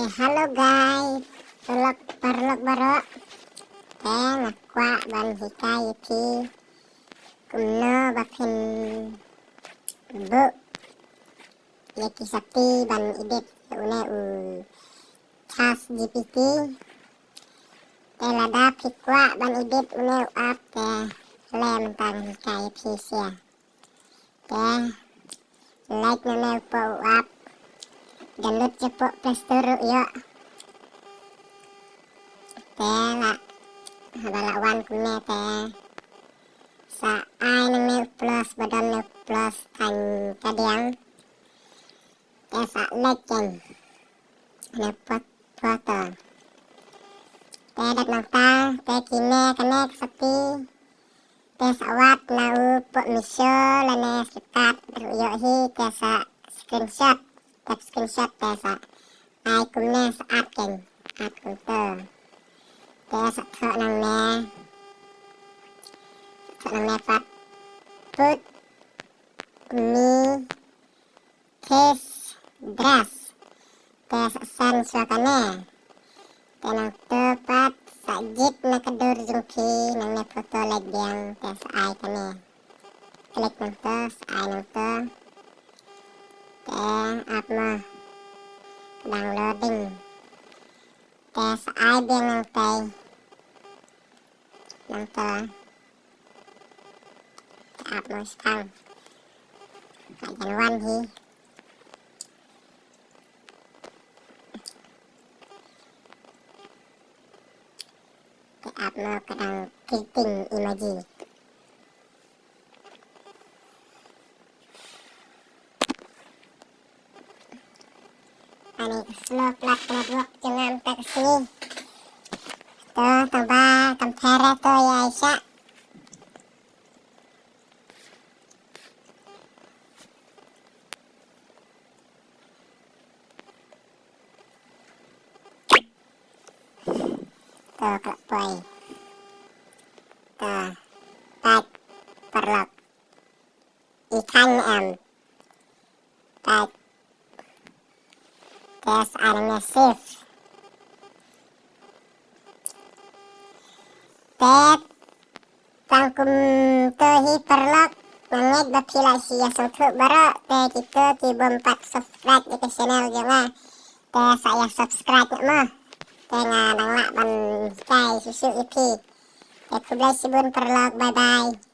Halo guys, tulok parlok baro. Nakwa ban hikayati kumno bakin bu yaki sakti ban idit une chas GPT. Lada pikwa ban idit une up lem tang hikayati sia. Like na po up. Download siya po Play Store yuk. Lah habalawan ko na sa ay ng new plus badal new plus tang kadiang sa legend na foto dat nang ta kine connect sapi sawat na po misyo lane sikat yuk hi sa screenshot sa ai kumne sa akin at kunto sa thọ nang ne pat put me case dress sa san sa kane nang tepat sa jit na kadur jungki nang ne foto legyang sa ai kane klik nang to sa ai nang to up mo downloading sa ai biang nang tay nang to up mo sekarang kajanuan hi up mo kadang creating emoji ani slow plat network jangan tak kesini tuh tambah kamera tuh ya Aisyah tuh kelapoi tuh tag perlok ikan tag tes anime shift tet tangkum tehi perlok nangit bapila siya sungtu baro kita tiba 4 subscribe di channel jangan saya subscribe mo nang lak ban kai susu ipi kubla sibun perlok bye bye.